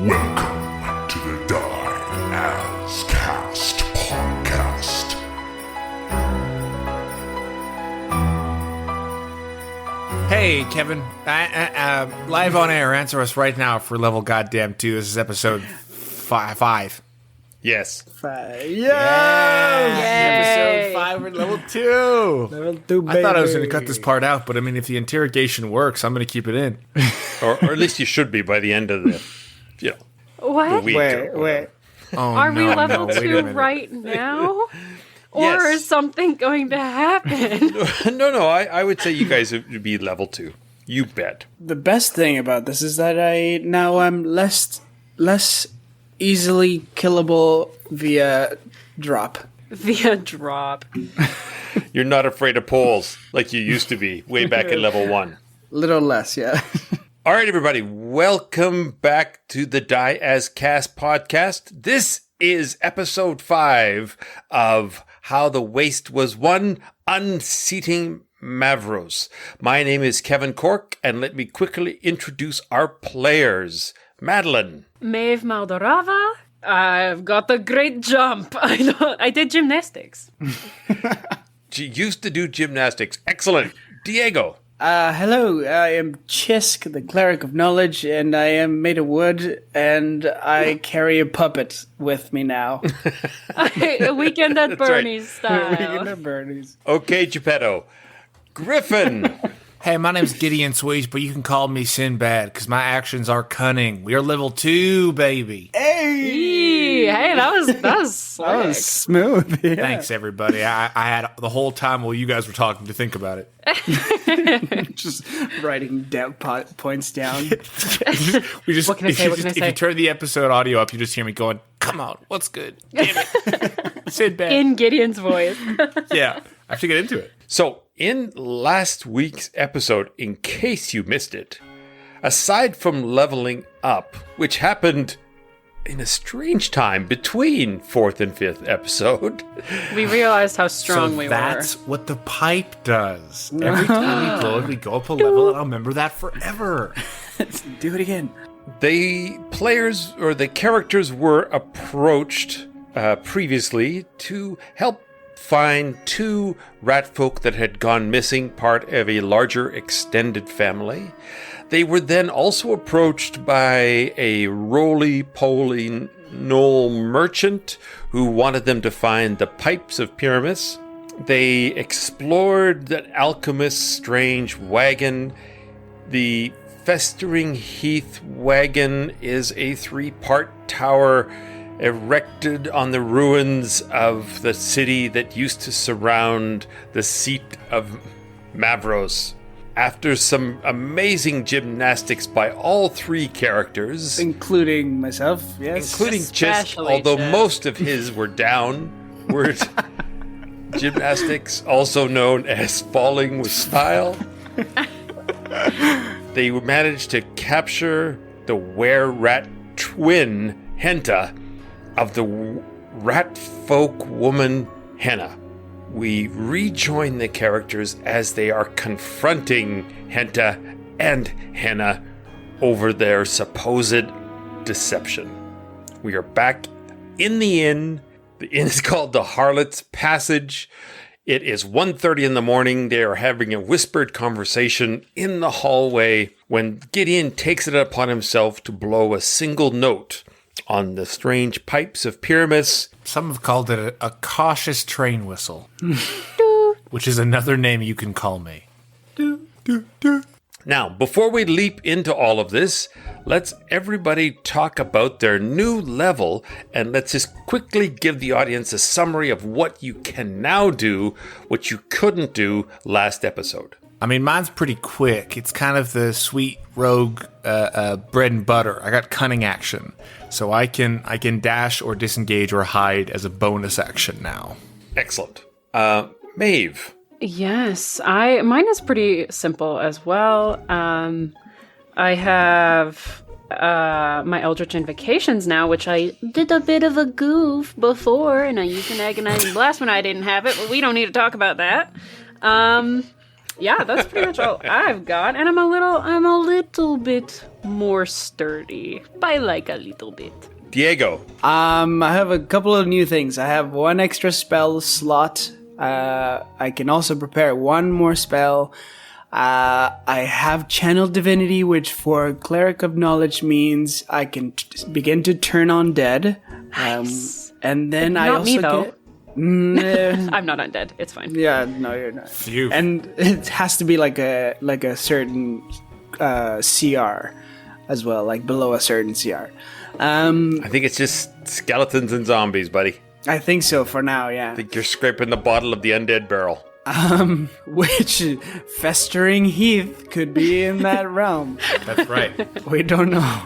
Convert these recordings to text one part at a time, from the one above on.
Welcome to the Die As Cast podcast. Hey, Kevin. Live on air. Answer us right now for level goddamn 2. This is episode 5. Yes. 5. Episode 5 we're level 2. Level 2, baby. I thought I was going to cut this part out, but I mean, if the interrogation works, I'm going to keep it in. or at least you should be by the end of the, the What? week. Wait. Oh, Are we level wait a 2 minute. right now? Or Yes. is something going to happen? No, I would say you guys would be level 2. You bet. The best thing about this is that I now am less easily killable via drop. Via drop. You're not afraid of poles like you used to be way back at level 1. Little less, yeah. All right, everybody, welcome back to the Die As Cast podcast. This is episode 5 of How the Waste Was Won, Unseating Mavros. My name is Griffin Cork, and let me quickly introduce our players. Madeline. Maeve Maldorava. I've got a great jump. I did gymnastics. She used to do gymnastics. Excellent. Diego. Hello, I am Xisk, the Cleric of Knowledge, and I am made of wood, and I carry a puppet with me now. A weekend at Bernie's Weekend style. at Bernie's. Okay, Geppetto. Griffin. Hey, my name's Gideon Sweets, but you can call me Sinbad, because my actions are cunning. We are level 2, baby. Hey, that was That slick. was smooth. Yeah. Thanks, everybody. I had the whole time while you guys were talking to think about it. Just writing points down. We just, What can I say? What can I if say? you turn the episode audio up, you just hear me going, come on, what's good? Damn it. Sinbad. In Gideon's voice. Yeah, I have to get into it. So, in last week's episode, in case you missed it, aside from leveling up, which happened in a strange time between 4th and 5th episode, We realized how strong So we that's what the pipe does. Every time we blow it, we go up a level, and I'll remember that forever. Do it again. the players or the characters were approached previously to help find 2 rat folk that had gone missing, part of a larger extended family. They were then also approached by a roly-poly knoll merchant who wanted them to find the pipes of Pyramus. They explored that alchemist's strange wagon. The Festering Heath wagon is a 3-part tower erected on the ruins of the city that used to surround the seat of Mavros. After some amazing gymnastics by all 3 characters, Including myself, yes. including Xisk, Especially although Xisk. most of his were downward gymnastics, also known as falling with style. They managed to capture the were-rat twin, Henta, of the rat folk woman, Henna. We rejoin the characters as they are confronting Henta and Henna over their supposed deception. We are back in the inn. The inn is called the Harlot's Passage. It is 1:30 in the morning. They are having a whispered conversation in the hallway when Gideon takes it upon himself to blow a single note on the strange pipes of Pyramus. Some have called it a cautious train whistle, which is another name you can call me. Now, before we leap into all of this, let's everybody talk about their new level, and let's just quickly give the audience a summary of what you can now do, what you couldn't do last episode. I mean, mine's pretty quick. It's kind of the sweet rogue bread and butter. I got cunning action, so I can dash or disengage or hide as a bonus action now. Excellent. Maeve. Yes, mine is pretty simple as well. I have my Eldritch Invocations now, which I did a bit of a goof before, and I used an Agonizing Blast when I didn't have it, but we don't need to talk about that. Yeah, that's pretty much all I've got, and I'm a little bit more sturdy, by like a little bit. Diego. I have a couple of new things. I have one extra spell slot. I can also prepare one more spell. I have Channel Divinity, which for Cleric of Knowledge means I can begin to turn undead. Nice. And then I Not also me, though. get... I'm not undead. It's fine. Yeah, no, you're not. Phew. And it has to be like a certain CR as well, like below a certain CR. I think it's just skeletons and zombies, buddy. I think so for now, yeah. I think you're scraping the bottle of the undead barrel. Which Festering Heath could be in that realm. That's right. We don't know.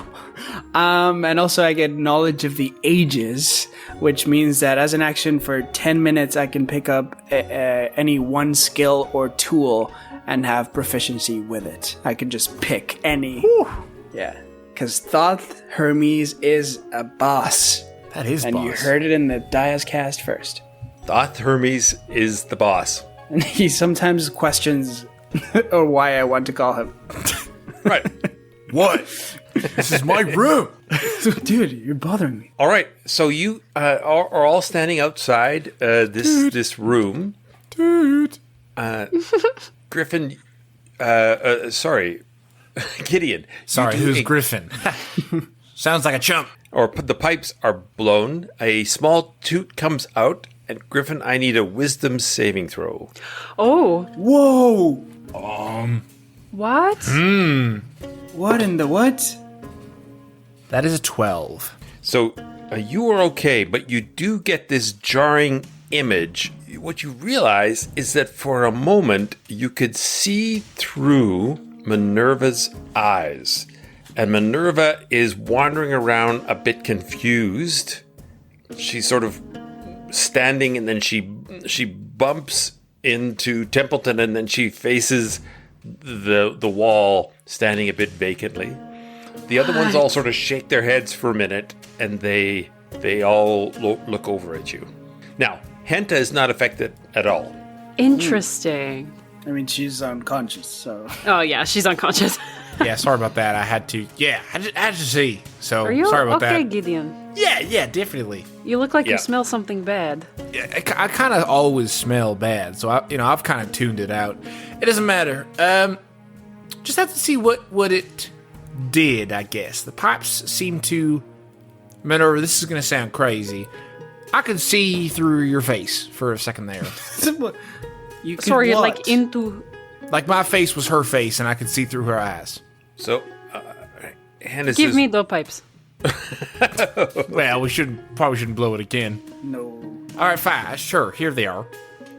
And also I get Knowledge of the Ages, which means that as an action for 10 minutes I can pick up any one skill or tool and have proficiency with it. I can just pick any. Whew. Yeah. Because Thoth Hermes is a boss. That is And boss. you heard it in the Dias cast first. Thoth Hermes is the boss. And he sometimes questions or why I want to call him. Right. What? This is my room. Dude, you're bothering me. All right. So you are all standing outside this room. Dude. Griffin, sorry, Gideon. Sorry, you do who's Griffin? Sounds like a chump. The pipes are blown. A small toot comes out, and Griffin, I need a wisdom saving throw. Oh, Whoa! what? What in the what? That is a 12. So you are okay, but you do get this jarring image. What you realize is that for a moment you could see through Minerva's eyes. And Minerva is wandering around a bit confused. She's sort of standing, and then she bumps into Templeton, and then she faces the wall, standing a bit vacantly. The other ones all sort of shake their heads for a minute, and they all look over at you. Now, Henta is not affected at all. Interesting. I mean, she's unconscious, so... Oh, yeah, she's unconscious. Yeah, sorry about that. I had to. Yeah, I had to see. So Are you sorry about okay, that. Gideon? Yeah, definitely. You look like Yeah. you smell something bad. Yeah, I kind of always smell bad, so I've kind of tuned it out. It doesn't matter. Just have to see what it did. I guess the pipes seem to. Minerva, this is gonna sound crazy. I could see through your face for a second there. You could Sorry, what? like into... Like my face was her face, and I could see through her eyes. So, Hannah Give says, me the pipes. Well, we probably shouldn't blow it again. No. All right, fine, sure. Here they are.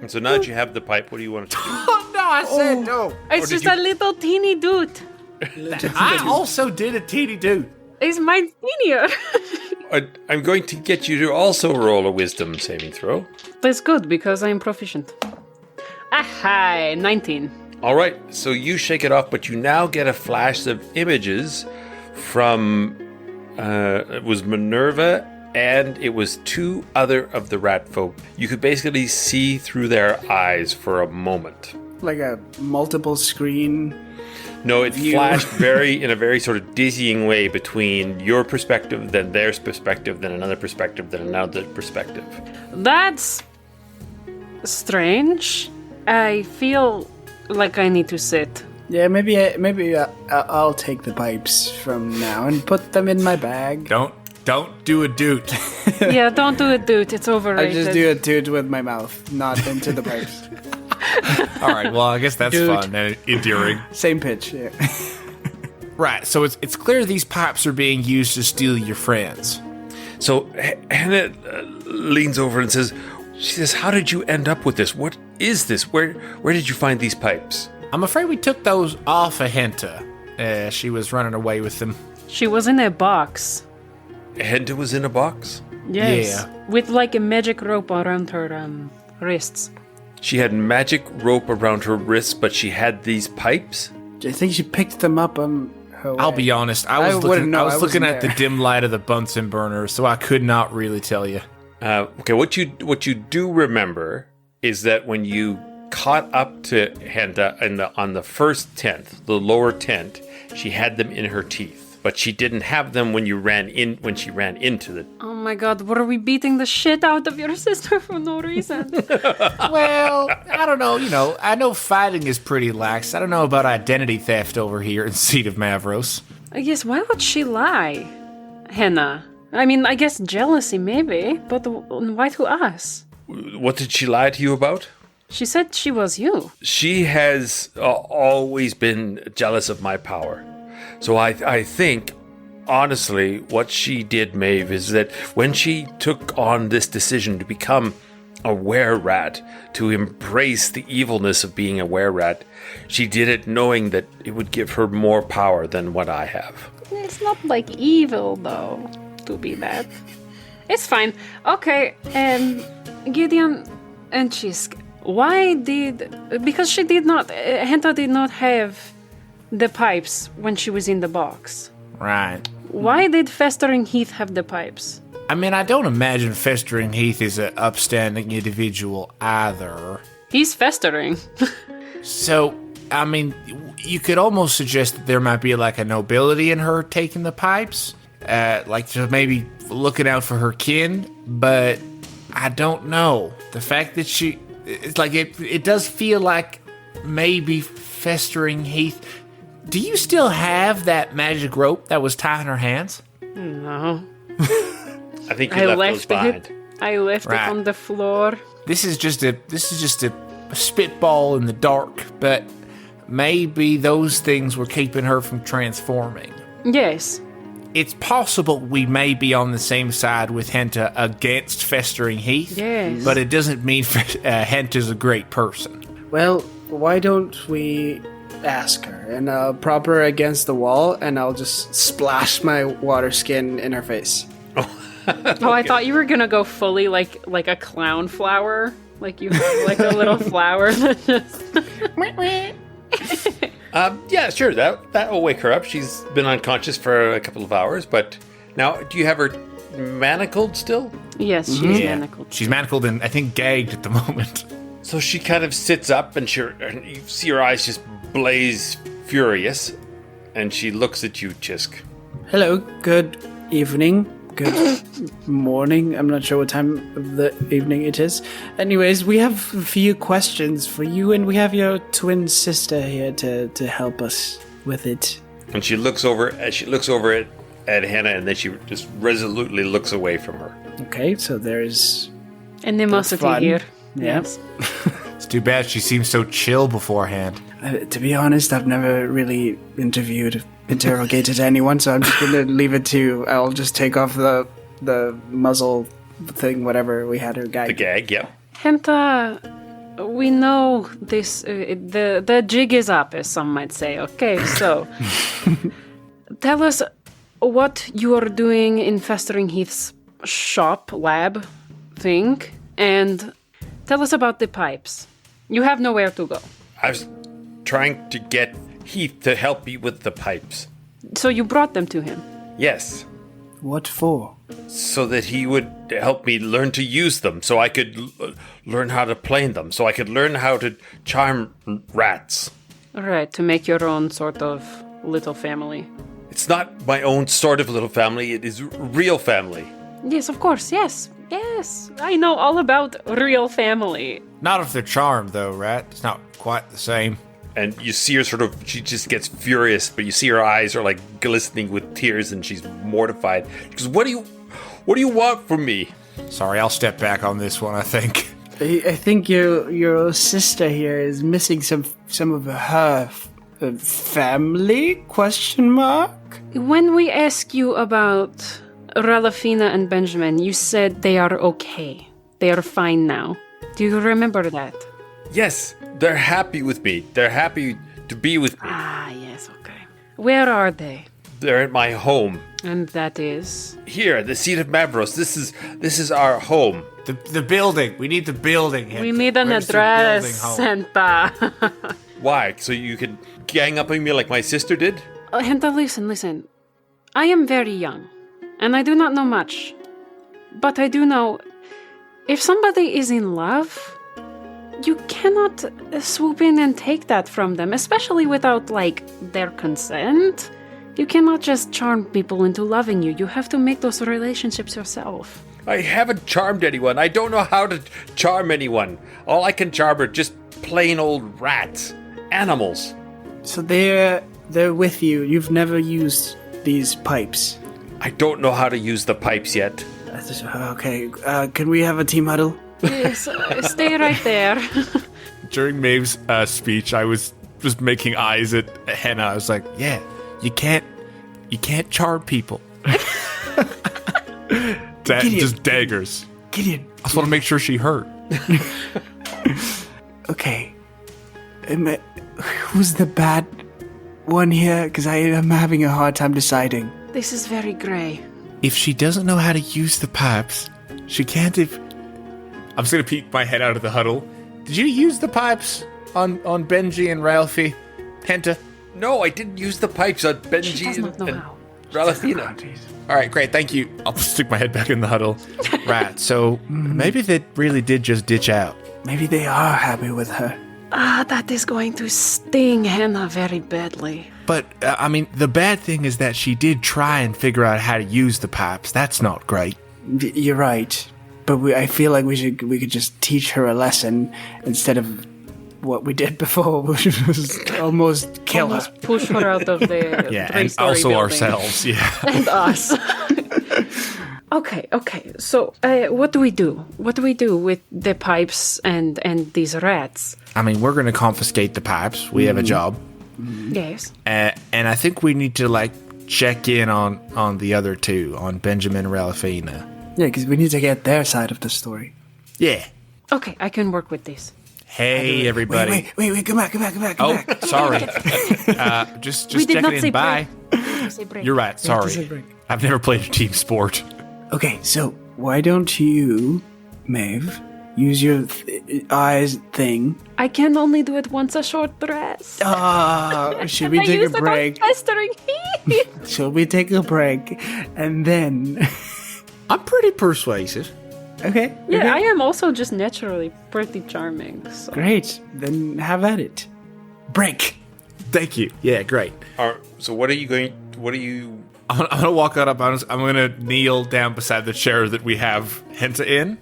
so now that you have the pipe, what do you want to do? Oh no, I said no. It's did just you- a little teeny dude. I also did a teeny dude. It's my senior. I'm going to get you to also roll a wisdom saving throw. That's good because I'm proficient. Aha, 19. All right, so you shake it off, but you now get a flash of images from it was Minerva and it was two other of the rat folk. You could basically see through their eyes for a moment. Like a multiple screen. No, it flashed in a very sort of dizzying way between your perspective, then their perspective, then another perspective, then another perspective. That's strange. I feel like I need to sit. Yeah, maybe I'll take the pipes from now and put them in my bag. Don't do a doot. Yeah, don't do it, dude. It's I overrated. just do a toot with my mouth, not into the pipes. All right, well, I guess that's Dude. fun and endearing. Same pitch, yeah. Right, so it's clear these pipes are being used to steal your friends. So Hannah leans over and says, how did you end up with this? What is this? Where did you find these pipes? I'm afraid we took those off of Henta. She was running away with them. She was in a box. Henta was in a box? Yes. Yeah. With like a magic rope around her wrists. She had magic rope around her wrists, but she had these pipes? I think she picked them up on her way. I'll be honest, I was wouldn't looking know, I looking wasn't at the there. dim light of the Bunsen burner, so I could not really tell you. Okay, what you do remember is that when you caught up to Henta on the first tent, the lower tent. She had them in her teeth, but she didn't have them when she ran into the. Oh my god, were we beating the shit out of your sister for no reason? Well, I don't know. I know fighting is pretty lax. I don't know about identity theft over here in Seat of Mavros. Yes, why would she lie? Henna. I mean, I guess jealousy maybe, but why to us? What did she lie to you about? She said she was you. She has always been jealous of my power. So I think, honestly, what she did, Maeve, is that when she took on this decision to become a were-rat, to embrace the evilness of being a were-rat, she did it knowing that it would give her more power than what I have. It's not like evil, though, to be that. It's fine. Okay, Gideon and Xisk, because she did not, Henta did not have the pipes when she was in the box. Right. Why did Festering Heath have the pipes? I mean, I don't imagine Festering Heath is an upstanding individual either. He's festering. So, I mean, you could almost suggest that there might be like a nobility in her taking the pipes, like just maybe looking out for her kin, but I don't know. The fact that it's like it does feel like maybe Festering Heath. Do you still have that magic rope that was tied in her hands? No. I think you left those behind. I left it on the floor. This is just a spitball in the dark, but maybe those things were keeping her from transforming. Yes. It's possible we may be on the same side with Henta against Festering Heath. Yes. But it doesn't mean Henta's a great person. Well, why don't we ask her? And I'll prop her against the wall, and I'll just splash my water skin in her face. Oh, I thought you were gonna go fully like a clown flower. Like you have like a little flower that just... Yeah, sure. That will wake her up. She's been unconscious for a couple of hours, but now, do you have her manacled still? Yes, she's manacled. She's manacled and I think gagged at the moment. So she kind of sits up, and you see her eyes just blaze furious, and she looks at you, Xisk. Hello, good evening, good morning. I'm not sure what time of the evening it is. Anyways, we have a few questions for you, and we have your twin sister here to help us with it. And she looks over at Henna, and then she just resolutely looks away from her. Okay, so there's animosity here. Yeah. Yes. It's too bad she seemed so chill beforehand. To be honest, I've never really interrogated anyone, so I'm just going to leave it to... I'll just take off the muzzle thing, whatever we had her gag. The gag, yep. Henta, we know this. The jig is up, as some might say. Okay, so tell us what you are doing in Festering Heath's shop, lab thing, and tell us about the pipes. You have nowhere to go. I was trying to get Heath to help me with the pipes. So you brought them to him? Yes. What for? So that he would help me learn to use them, so I could learn how to play them, so I could learn how to charm rats. Right, to make your own sort of little family. It's not my own sort of little family, it is real family. Yes, of course, yes. Yes, I know all about real family. Not if they're charmed, though, right? It's not quite the same. And you see her she just gets furious, but you see her eyes are like glistening with tears, and she's mortified. She goes, what do you want from me? Sorry, I'll step back on this one, I think. I think your sister here is missing some of her family? Question mark? When we ask you about Rallafina and Benjamin, you said they are okay. They are fine now. Do you remember that? Yes, they're happy with me. They're happy to be with me. Ah, yes, okay. Where are they? They're at my home. And that is? Here, the seat of Mavros. This is our home. The building. We need the building. We need an address, Henta. Why? So you could gang up on me like my sister did? Henta, listen. I am very young, and I do not know much. But I do know, if somebody is in love, you cannot swoop in and take that from them, especially without, like, their consent. You cannot just charm people into loving you. You have to make those relationships yourself. I haven't charmed anyone. I don't know how to charm anyone. All I can charm are just plain old rats. Animals. So they're with you. You've never used these pipes. I don't know how to use the pipes yet. Okay, can we have a team huddle? Yes, stay right there. During Maeve's speech, I was just making eyes at Henna. I was like, yeah, you can't charm people. Just daggers. Gideon. I just want to make sure she hurt. Okay. Who's the bad one here? Because I am having a hard time deciding. This is very grey. If she doesn't know how to use the pipes, she can't I'm just going to peek my head out of the huddle. Did you use the pipes on Benji and Ralphie? Henta? No, I didn't use the pipes on She Benji does not know and how. Rallafina. All right, great, thank you. I'll stick my head back in the huddle. Right, so maybe they really did just ditch out. Maybe they are happy with her. That is going to sting Henna very badly. But, the bad thing is that she did try and figure out how to use the pipes. That's not great. You're right. But I feel like we could just teach her a lesson instead of what we did before, which was almost kill her. Almost push her out of the Yeah, and three-story also building. ourselves, yeah. And us. Okay. So, what do we do? What do we do with the pipes and these rats? We're going to confiscate the pipes. We have a job. Yes. And I think we need to, check in on the other two, on Benjamin and Rallafina. Yeah, because we need to get their side of the story. Yeah. Okay, I can work with this. Hey, everybody. Wait, come back. Sorry. Just We did checking not in. say Bye. You say break. You're right. Sorry. say break. I've never played a team sport. Okay, so why don't you, Maeve, use your eyes thing? I can only do it once a short rest. Should we I take use a it on break? festering heat. Shall we take a break? And then... I'm pretty persuasive. Okay. Yeah, okay. I am also just naturally pretty charming. So. Great. Then have at it. Break. Thank you. Yeah, great. So what are you... I'm going to walk up. I'm going to kneel down beside the chair that we have Henta in.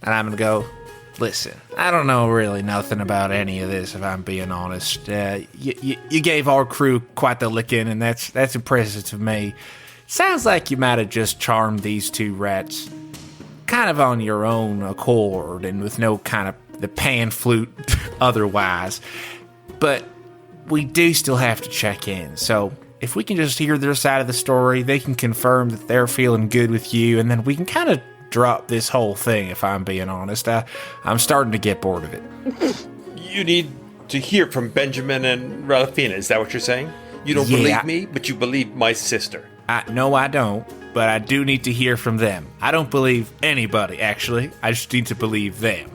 And I'm going to go, listen, I don't know really nothing about any of this, if I'm being honest. You gave our crew quite the licking, and that's impressive to me. Sounds like you might have just charmed these two rats kind of on your own accord and with no kind of the pan flute otherwise. But we do still have to check in. So if we can just hear their side of the story, they can confirm that they're feeling good with you, and then we can kind of drop this whole thing, if I'm being honest. I'm starting to get bored of it. You need to hear from Benjamin and Rallafina. Is that what you're saying? You don't believe me, but you believe my sister. No, I don't, but I do need to hear from them. I don't believe anybody, actually. I just need to believe them.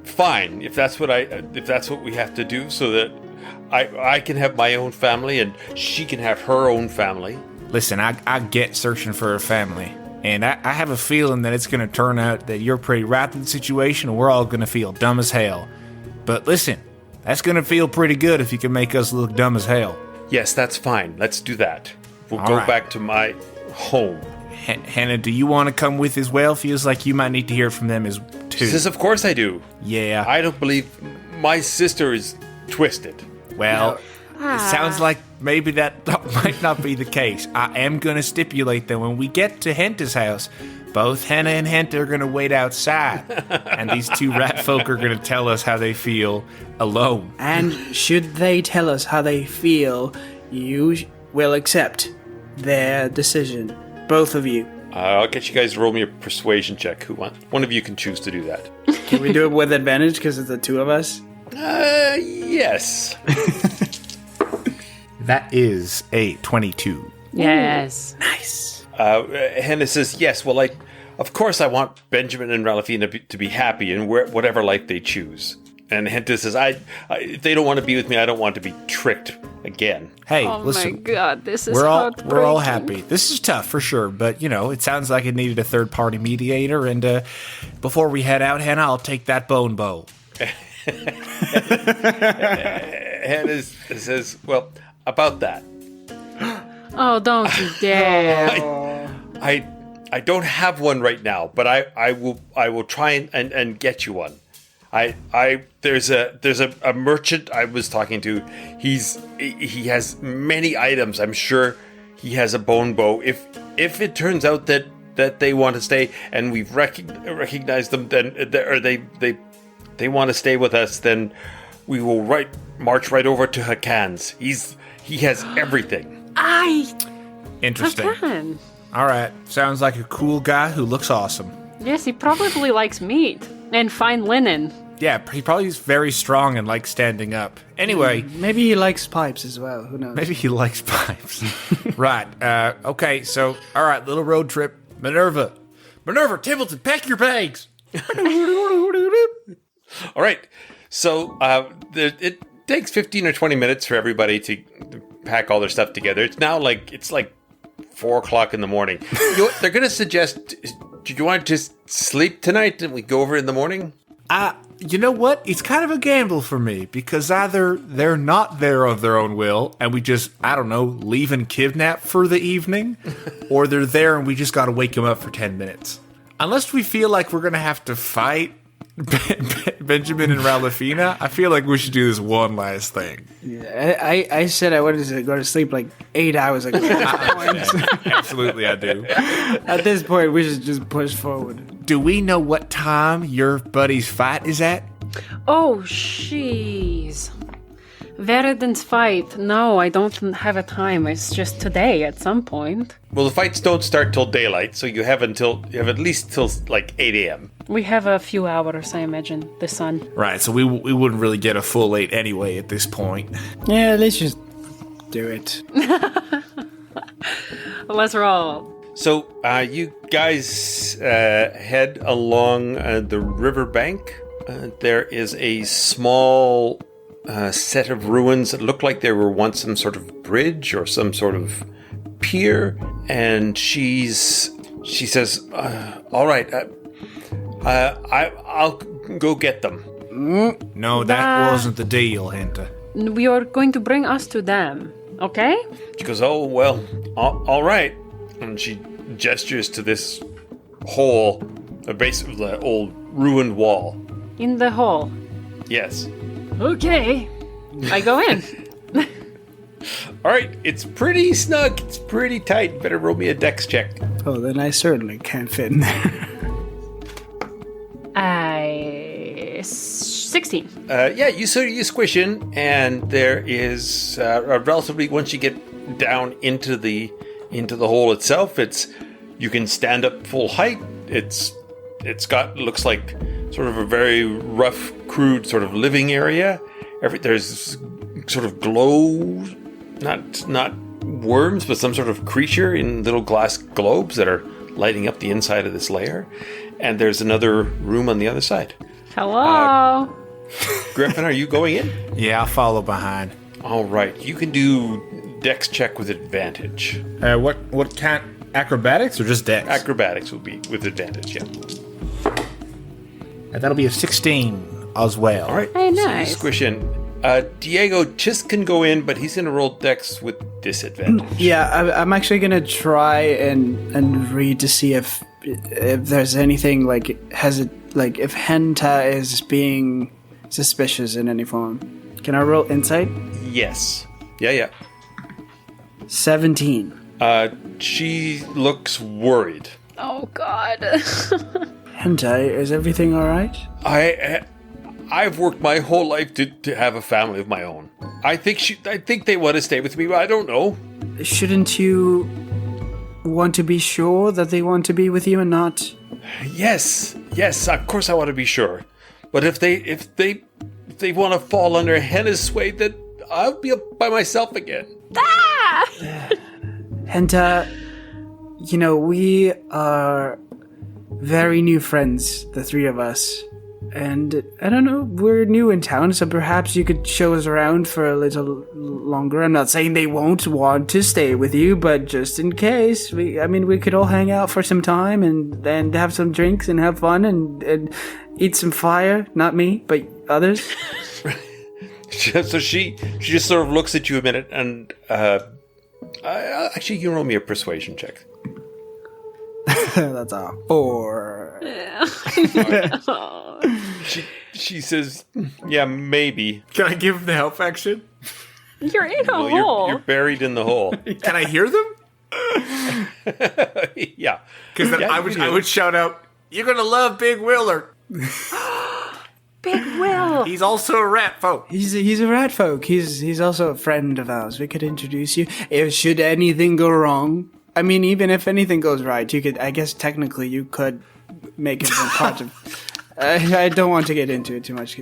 Fine, if that's what we have to do, so that I can have my own family and she can have her own family. Listen, I get searching for a family, and I have a feeling that it's going to turn out that you're pretty right in the situation, and we're all going to feel dumb as hell. But listen, that's going to feel pretty good if you can make us look dumb as hell. Yes, that's fine. Let's do that. We'll All go right. back to my home. Henna, do you want to come with as well? Feels like you might need to hear from them as too. She says, of course I do. Yeah. I don't believe my sister is twisted. Well, it sounds like maybe that might not be the case. I am going to stipulate that when we get to Henta's house, both Henna and Henta are going to wait outside, and these two rat folk are going to tell us how they feel alone. And should they tell us how they feel, you will accept their decision. Both of you. I'll get you guys to roll me a persuasion check. One of you can choose to do that. Can we do it with advantage because it's the two of us? Yes. That is a 22. Yes. Nice. Henna says, yes, well, of course I want Benjamin and Rallafina to be happy in whatever life they choose. And Henta says, if they don't want to be with me, I don't want to be tricked again. Hey, Oh listen. my god, this is We're all heartbreaking. happy. This is tough for sure, but it sounds like it needed a third party mediator. And before we head out, Henna, I'll take that bone bow. Henta says, well, about that. Oh, don't you dare. I don't have one right now, but I will try and get you one. There's a merchant I was talking to. He has many items. I'm sure he has a bone bow. If it turns out that they want to stay and we've recognized them, then or they want to stay with us, then we will march right over to Hakan's. He has everything. Interesting. Hakan. All right. Sounds like a cool guy who looks awesome. Yes, he probably likes meat and fine linen. Yeah, he probably is very strong and likes standing up. Anyway, Maybe he likes pipes as well. Who knows? maybe he likes pipes. Right. Okay, so, all right, little road trip. Minerva, Templeton, pack your bags. All right. So it takes 15 or 20 minutes for everybody to pack all their stuff together. It's now like 4:00 in the morning. They're going to suggest, do you want to just sleep tonight and we go over in the morning? You know what? It's kind of a gamble for me because either they're not there of their own will and we just, I don't know, leave and kidnap for the evening, or they're there and we just got to wake them up for 10 minutes. Unless we feel like we're going to have to fight Benjamin and Rallafina, I feel like we should do this one last thing. Yeah, I said I wanted to go to sleep like 8 hours ago. Absolutely, I do. At this point, we should just push forward. Do we know what time your buddy's fight is at? Oh, jeez. Veridin's fight. No, I don't have a time. It's just today at some point. Well, the fights don't start till daylight, so you have at least till like 8 a.m. We have a few hours, I imagine. The sun. Right, so we wouldn't really get a full 8 anyway at this point. Yeah, let's just do it. Let's roll. So you guys head along the riverbank. There is a small set of ruins that look like there were once some sort of bridge or some sort of pier. And she says, all right, I'll go get them. No, that wasn't the deal, Henta. We are going to bring us to them, okay? She goes, oh, well, all right. And she gestures to this hole, a base of the old ruined wall. In the hall. Yes. Okay. I go in. All right, it's pretty snug. It's pretty tight. Better roll me a dex check. Oh, then I certainly can't fit in there. 16. Yeah, you squish in, and there is a relatively, once you get down into the hole itself, you can stand up full height. It's got, looks like sort of a very rough, crude sort of living area. There's sort of glow, not worms, but some sort of creature in little glass globes that are lighting up the inside of this layer. And there's another room on the other side. Hello. Griffin, are you going in? Yeah, I'll follow behind. All right, you can do dex check with advantage. What kind? Acrobatics or just dex? Acrobatics will be with advantage, yeah. That'll be a 16 as well. All right, Hey, so you nice. squish in. Diego just can go in, but he's going to roll dex with disadvantage. Yeah, I'm actually gonna try and read to see if there's anything like if Henta is being suspicious in any form. Can I roll insight? Yes. Yeah. 17. She looks worried. Oh, God. Henta, is everything all right? I've worked my whole life to have a family of my own. I think they want to stay with me, but I don't know. Shouldn't you want to be sure that they want to be with you and not? Yes, of course I want to be sure. But if they want to fall under Henna's sway, then I'll be up by myself again. Henta, we are very new friends, the three of us. And I don't know, we're new in town, so perhaps you could show us around for a little longer. I'm not saying they won't want to stay with you, but just in case, we could all hang out for some time and have some drinks and have fun and eat some fire. Not me, but others. So she just sort of looks at you a minute, and actually, you roll me a persuasion check. That's a 4. She says, "Yeah, maybe." Can I give him the help action? You're in a Well, hole. you're buried in the hole. Can I hear them? Yeah, Because then Yeah, I would shout out, "You're gonna love Big Willer. Big Will. He's also a rat folk." He's a rat folk. He's also a friend of ours. We could introduce you. If should anything go wrong, I mean, even if anything goes right, you could. I guess technically you could make it a part of. I don't want to get into it too much.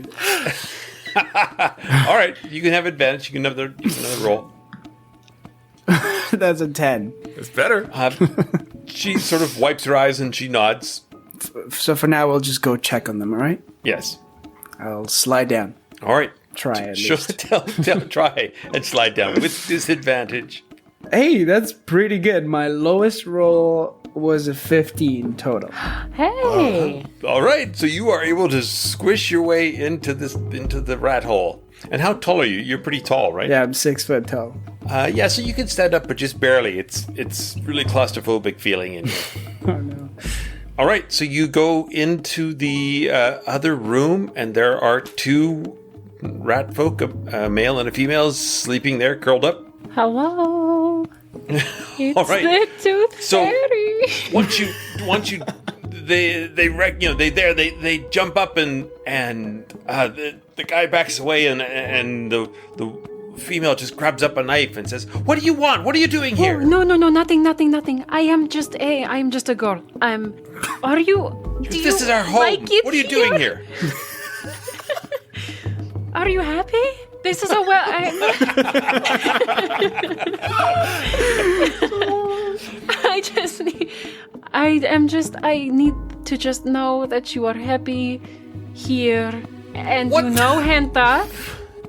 All right, you can have advantage. You can have another roll. That's a 10. It's better. She sort of wipes her eyes and she nods. So for now, we'll just go check on them. All right? Yes. I'll slide down. All right. Try at Sure. least. Try and slide down with disadvantage. Hey, that's pretty good. My lowest roll was a 15 total. Hey. All right, so you are able to squish your way into the rat hole. And how tall are you? You're pretty tall, right? Yeah, I'm 6 foot tall. Yeah. So you can stand up, but just barely. It's really claustrophobic feeling in here. Oh no. All right, so you go into the other room, and there are 2 rat folk, a male and a female, sleeping there, curled up. Hello. It's All right. the Tooth So- Fairy. Once you they jump up and the guy backs away and the female just grabs up a knife and says, "What do you want? What are you doing here?" No, nothing. I am just a girl. Are you? This is our home. Like it What are you doing here? Are you happy? This is a I need to just know that you are happy here, and What? you know Henta.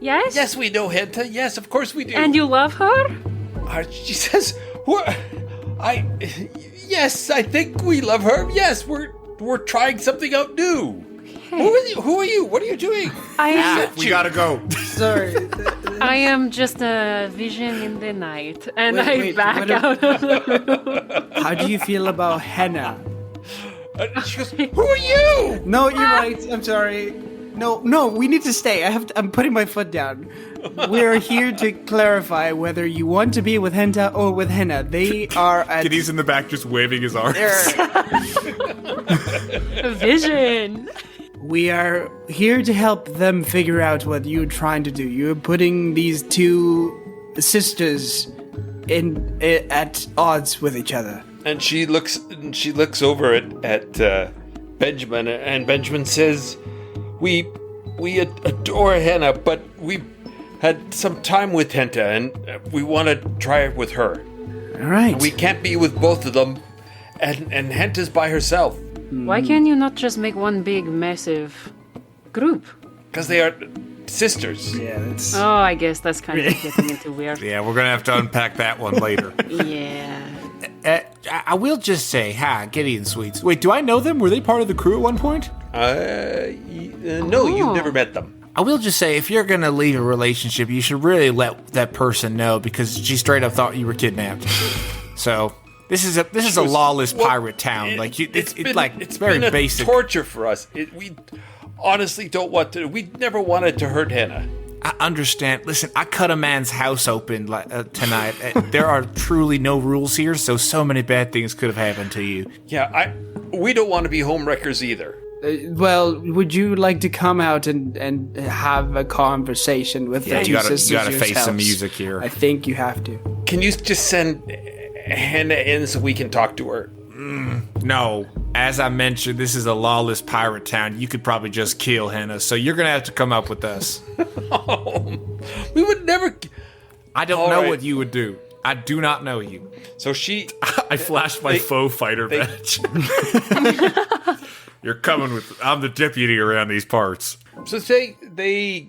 Yes. Yes, we know Henta. Yes, of course we do. And you love her. She says, "What? Yes, I think we love her. Yes, we're trying something out new." Who are you? What are you doing? We gotta go. Sorry. I am just a vision in the night, and Wait, I back what out of the room. How do you feel about Henna? She goes, "Who are you?" No, you're right. I'm sorry. No, we need to stay. I'm putting my foot down. We're here to clarify whether you want to be with Henta or with Henna. They are at... He's in the back just waving his arms. Vision. We are here to help them figure out what you're trying to do. You're putting these 2 sisters at odds with each other. And she looks over at Benjamin, and Benjamin says, "We adore Henna, but we had some time with Henta, and we want to try it with her. All right. We can't be with both of them, and Henta's by herself Why can you not just make one big, massive group? because they are sisters." Yeah, that's... Oh, I guess that's kind of getting into weird. Yeah, we're gonna have to unpack that one later. Yeah. I will just say, hi, Gideon Sweets. Wait, do I know them? Were they part of the crew at one point? No, you've never met them. I will just say, if you're gonna leave a relationship, you should really let that person know, because she straight up thought you were kidnapped. So this is a lawless pirate town. It's very been basic. torture for us. We honestly don't want to. We never wanted to hurt Henna. I understand. Listen, I cut a man's house open tonight. There are truly no rules here, so many bad things could have happened to you. Yeah, we don't want to be homewreckers either. well, would you like to come out and have a conversation with the 2 sisters you gotta face yourselves? some music here. I think you have to. Can you just send Henna in so we can talk to her? No, as I mentioned, this is a lawless pirate town. You could probably just kill Henna, so you're gonna have to come up with us. We would never. I don't know what you would do. I do not know you. So she. I flashed my faux fighter badge. You're coming with. I'm the deputy around these parts. So they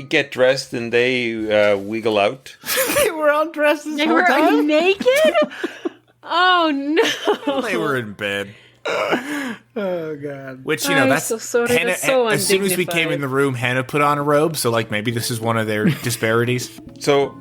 get dressed and they wiggle out. They were all dressed this They whole were time? naked? Oh, no. They were in bed. Oh, God. Which, I'm that's so sorry, Henna, that's so as soon as we came undignified. in the room, Henna put on a robe, so maybe this is one of their disparities. So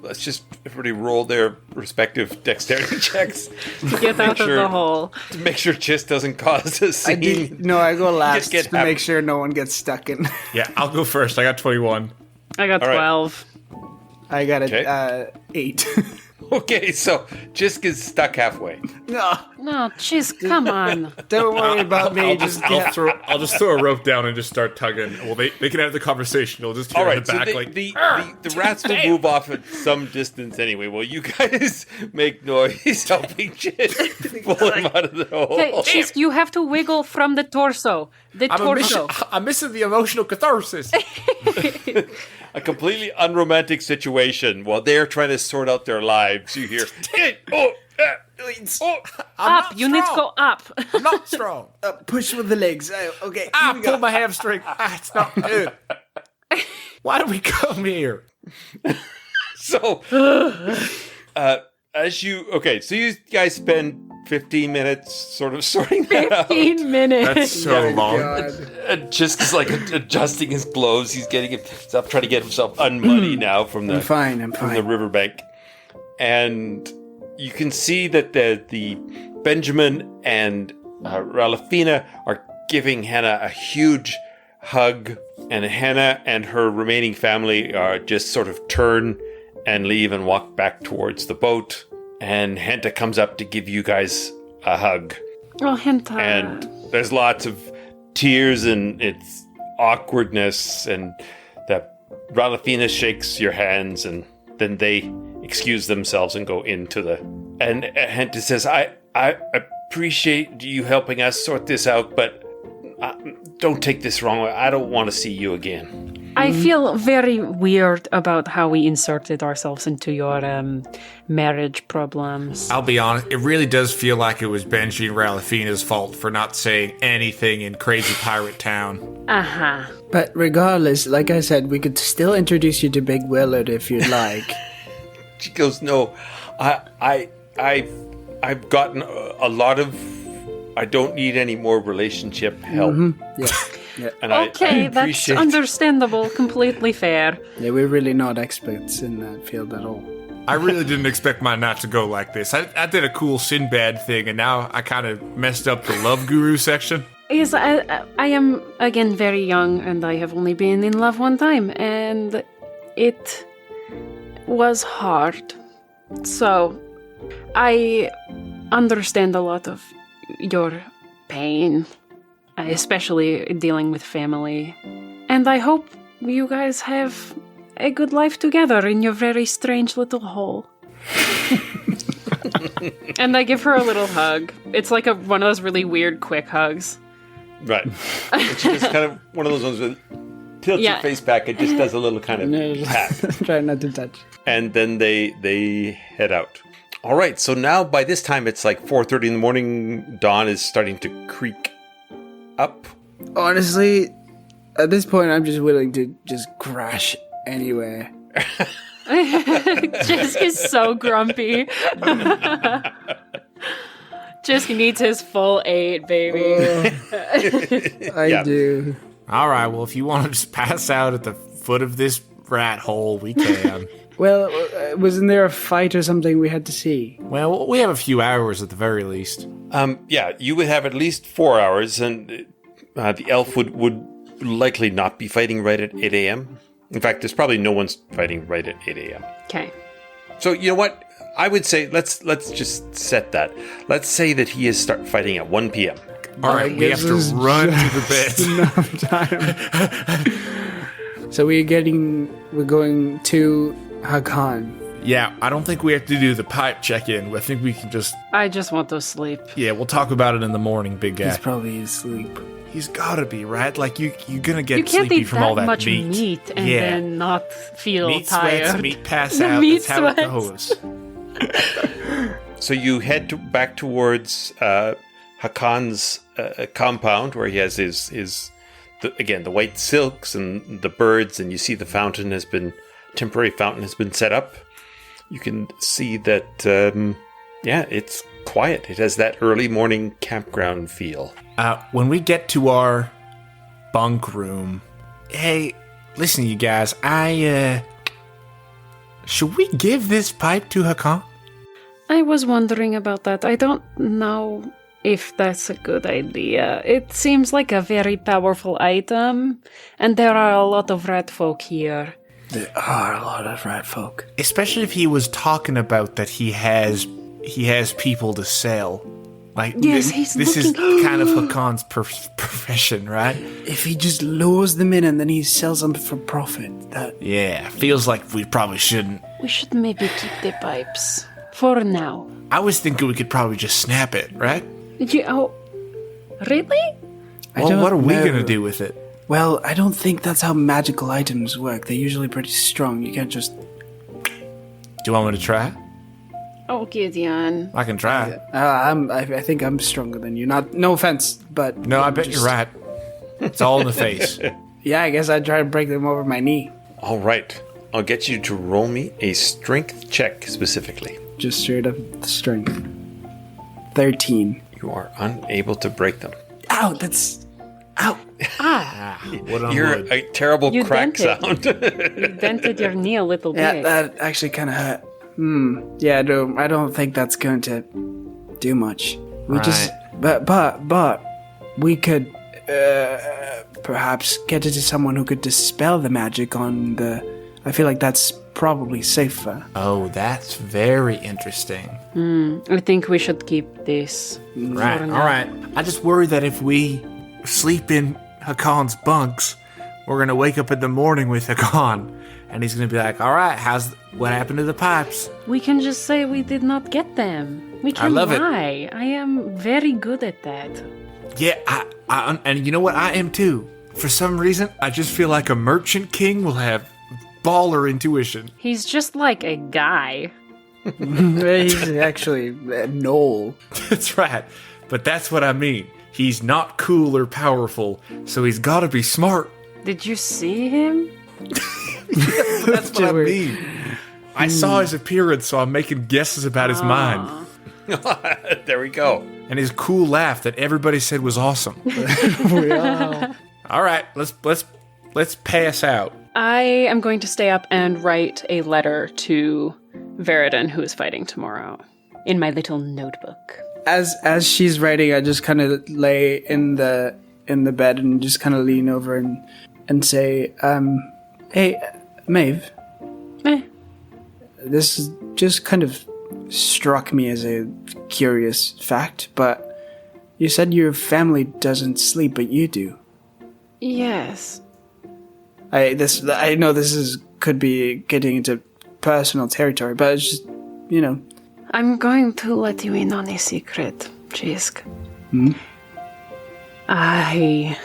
let's just everybody roll their respective dexterity checks To get out of the hole. to make sure Xisk doesn't cause a scene. I go last get to make sure no one gets stuck in. Yeah, I'll go first. I got 21. I got All right. 12. I got Okay. 8. Okay, so Xisk is stuck halfway. No, No, jeez, come on. don't worry about me. I'll just throw a rope down and just start tugging. Well, they can have the conversation. They'll just hear All in right, the so back the rats will move off at some distance anyway. Well, you guys make noise helping Xisk pull him out of the hole. Okay, Xisk, you have to wiggle from the torso. The torso. I'm missing the emotional catharsis. A completely unromantic situation while they're trying to sort out their lives. You hear, Up. You need to go up. I'm not strong. Push with the legs. Okay. I pulled my hamstring. It's not good. Why do we come here? So, so you guys spend 15 minutes sort of sorting that out. 15 minutes. That's so long. And Xisk is like adjusting his clothes. He's getting himself, trying to get himself unmuddy now from the I'm from the fine. riverbank. And you can see that the Benjamin and Rallafina are giving Henna a huge hug, and Henna and her remaining family are just sort of turn and leave and walk back towards the boat. And Henta comes up to give you guys a hug. Oh, Henta. And there's lots of tears and it's awkwardness, and that Rallafina shakes your hands, and then they excuse themselves and go into the... And Henta says, I appreciate you helping us sort this out, but don't take this wrong way. I don't want to see you again. I feel very weird about how we inserted ourselves into your marriage problems. I'll be honest, it really does feel like it was Benji and Rallafina's fault for not saying anything in Crazy Pirate Town. Uh-huh. But regardless, like I said, we could still introduce you to Big Willard if you'd like. She goes, no, I've gotten a lot of... I don't need any more relationship help. Yeah. And Okay, I that's appreciate understandable, completely fair. Yeah, we're really not experts in that field at all. I really didn't expect mine not to go like this. I did a cool Sinbad thing, and now I kind of messed up the Love Guru section. Yes, I am, again, very young, and I have only been in love one time, and it was hard. So, I understand a lot of your pain, especially dealing with family. And I hope you guys have a good life together in your very strange little hole. And I give her a little hug. It's like one of those really weird quick hugs. Right. It's just kind of one of those ones that tilts your face back and just does a little kind of pat. Try not to touch. And then they head out. All right, so now by this time it's like 4:30 in the morning. Dawn is starting to creak up. Honestly, at this point, I'm just willing to just crash anywhere. Xisk is so grumpy. Xisk needs his full 8, baby. I do. All right, well, if you want to just pass out at the foot of this rat hole, we can. Well, wasn't there a fight or something we had to see? Well, we have a few hours at the very least. Yeah, you would have at least 4 hours, and the elf would likely not be fighting right at 8 a.m. In fact, there's probably no one's fighting right at 8 a.m. Okay. So, you know what? I would say let's just set that. Let's say that he is start fighting at 1 p.m. All right, we have to run to the bed. Enough time. So we're going to Hakan. Yeah, I don't think we have to do the pipe check-in. I think we can just... I just want to sleep. Yeah, we'll talk about it in the morning, big guy. He's probably asleep. He's gotta be, right? Like, you're gonna You get can't sleepy eat from all that much meat. meat and Yeah. then not feel Meat tired. sweats, meat pass The out. meat That's how it sweats. goes. So you head back towards Hakan's a compound where he has the white silks and the birds, and you see the temporary fountain has been set up. You can see that, it's quiet. It has that early morning campground feel. When we get to our bunk room, hey, listen, you guys, should we give this pipe to Hakan? I was wondering about that. I don't know if that's a good idea. It seems like a very powerful item, and there are a lot of rat folk here. There are a lot of rat folk. Especially if he was talking about that he has people to sell. Like, Yes, this is kind of Hakan's profession, right? If he just lures them in and then he sells them for profit, Yeah, feels like we probably shouldn't. We should maybe keep the pipes. For now. I was thinking we could probably just snap it, right? Really? Well, what are we going to do with it? Well, I don't think that's how magical items work. They're usually pretty strong. You can't just... Do you want me to try? Oh, Gideon. I can try. I think I'm stronger than you. No offense, but... No, I bet you're right. It's all in the face. Yeah, I guess I'd try to break them over my knee. All right. I'll get you to roll me a strength check specifically. Just straight up strength. 13. You are unable to break them. Ow, that's... Ow. You're a terrible crack sound. You dented your knee a little bit. Yeah, that actually kind of hurt. Yeah, I don't think that's going to do much. But we could perhaps get it to someone who could dispel the magic on the... I feel like that's probably safer. Oh, that's very interesting. I think we should keep this. Right, all right. I just worry that if we sleep in Hakan's bunks, we're going to wake up in the morning with Hakan, and he's going to be like, all right, what happened to the pipes? We can just say we did not get them. We can lie. I am very good at that. Yeah, and you know what? I am too. For some reason, I just feel like a merchant king will have baller intuition. He's just like a guy. He's actually a knoll. That's right. But that's what I mean. He's not cool or powerful, so he's got to be smart. Did you see him? That's what I mean. I saw his appearance, so I'm making guesses about his mind. There we go. And his cool laugh that everybody said was awesome. All right, let's pass out. I am going to stay up and write a letter to Veridon, who is fighting tomorrow, in my little notebook. As she's writing, I just kind of lay in the bed and just kind of lean over and say, "Hey, Maeve, this is just kind of struck me as a curious fact, but you said your family doesn't sleep, but you do." Yes. I know this could be getting into personal territory, but it's just, I'm going to let you in on a secret, Xisk. I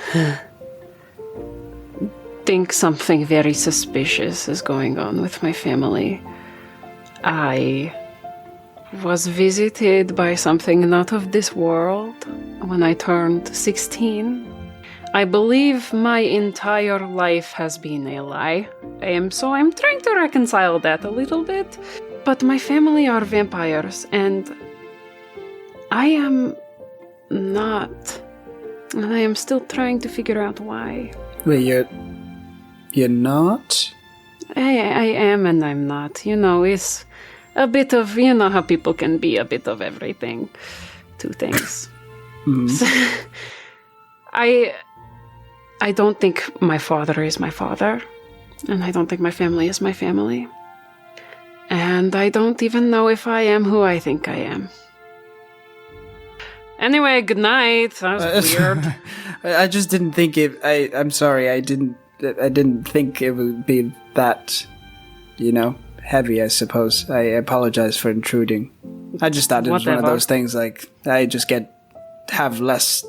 think something very suspicious is going on with my family. I was visited by something not of this world when I turned 16. I believe my entire life has been a lie. So I'm trying to reconcile that a little bit. But my family are vampires, and I am not. And I am still trying to figure out why. Wait, you're not? I am and I'm not. It's a bit of, how people can be a bit of everything. Two things. So, I don't think my father is my father. And I don't think my family is my family. And I don't even know if I am who I think I am. Anyway, good night. That was weird. I just didn't think it. I'm sorry. I didn't think it would be that, heavy. I suppose. I apologize for intruding. I just thought it was one of those things. Like I just have less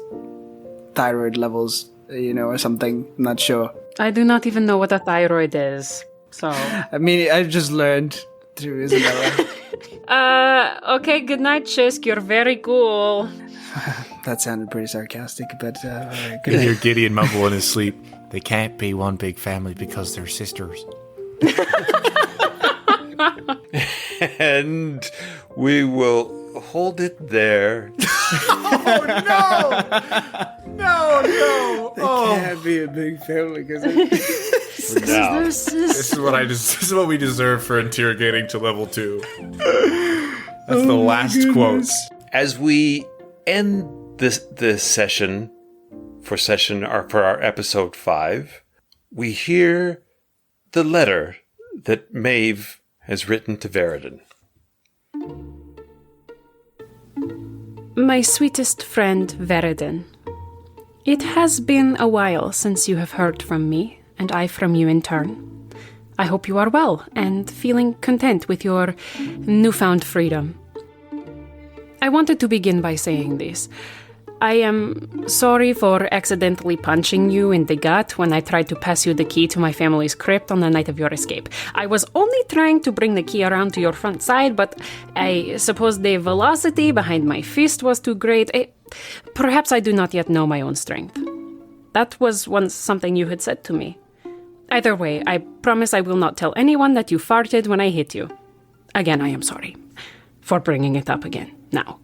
thyroid levels, or something. I'm not sure. I do not even know what a thyroid is. So I mean, I just learned through Isabella. Okay, good night, Xisk. You're very cool. That sounded pretty sarcastic, but You hear Gideon mumble in his sleep. They can't be one big family because they're sisters. And we will hold it there. No! can't be a big family because Now, This is what we deserve for interrogating to level 2. That's the last quote. as we end this session for our episode 5, we hear the letter that Maeve has written to Veridon. My sweetest friend, Veridon. It has been a while since you have heard from me, and I from you in turn. I hope you are well and feeling content with your newfound freedom. I wanted to begin by saying this. I am sorry for accidentally punching you in the gut when I tried to pass you the key to my family's crypt on the night of your escape. I was only trying to bring the key around to your front side, but I suppose the velocity behind my fist was too great. Perhaps I do not yet know my own strength. That was once something you had said to me. Either way, I promise I will not tell anyone that you farted when I hit you. Again, I am sorry for bringing it up again now.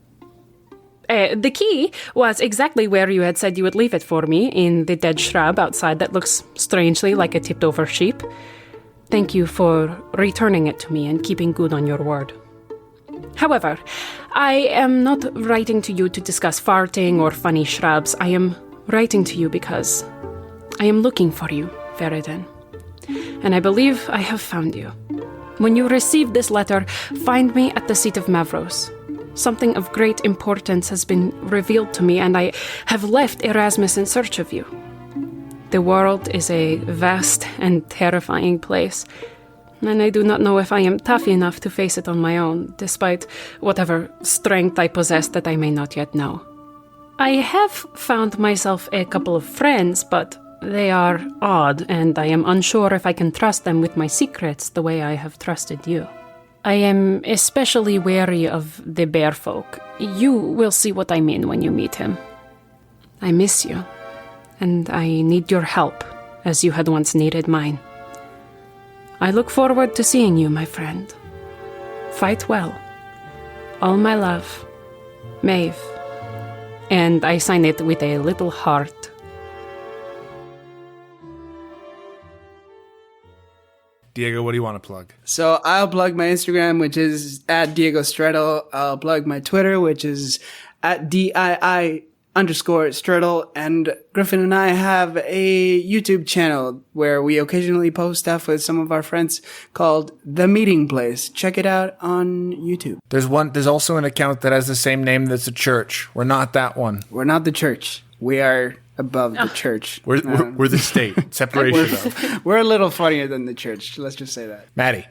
The key was exactly where you had said you would leave it for me, in the dead shrub outside that looks strangely like a tipped-over sheep. Thank you for returning it to me and keeping good on your word. However, I am not writing to you to discuss farting or funny shrubs. I am writing to you because I am looking for you, Veridon. And I believe I have found you. When you receive this letter, find me at the seat of Mavros. Something of great importance has been revealed to me, and I have left Erasmus in search of you. The world is a vast and terrifying place, and I do not know if I am tough enough to face it on my own, despite whatever strength I possess that I may not yet know. I have found myself a couple of friends, but they are odd, and I am unsure if I can trust them with my secrets the way I have trusted you. I am especially wary of the bear folk. You will see what I mean when you meet him. I miss you, and I need your help, as you had once needed mine. I look forward to seeing you, my friend. Fight well. All my love, Maeve. And I sign it with a little heart. Diego, what do you want to plug? So I'll plug my Instagram, which is at Diego Stredel. I'll plug my Twitter, which is at DII_Stredel. And Griffin and I have a YouTube channel where we occasionally post stuff with some of our friends called The Meeting Place. Check it out on YouTube. There's also an account that has the same name that's a church. We're not that one. We're not the church. We are above the church. We're the state. Separation though. We're a little funnier than the church. Let's just say that. Maddie.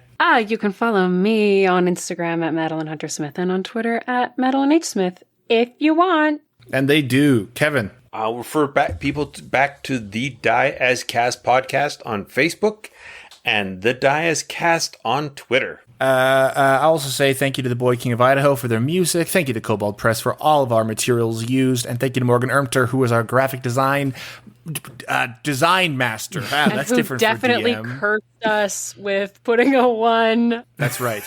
You can follow me on Instagram at Madeline Hunter Smith and on Twitter at Madeline H. Smith if you want. And they do. Kevin. I'll refer back to the Die As Cast podcast on Facebook and the Die As Cast on Twitter. I also say thank you to the Boy King of Idaho for their music. Thank you to Kobold Press for all of our materials used. And thank you to Morgan Ermter, who is our graphic design master. That's who different definitely for DM. cursed us with putting a 1. That's right.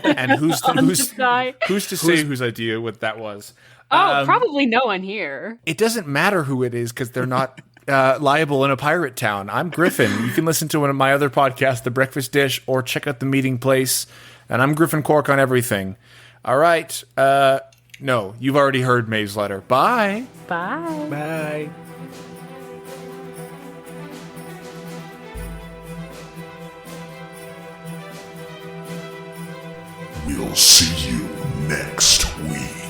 And who's to say whose idea what that was? Probably no one here. It doesn't matter who it is because they're not liable in a pirate town. I'm Griffin. You can listen to one of my other podcasts, The Breakfast Dish, or check out The Meeting Place. And I'm Griffin Cork on everything. All right. No, you've already heard Maeve's letter. Bye. Bye. Bye. We'll see you next week.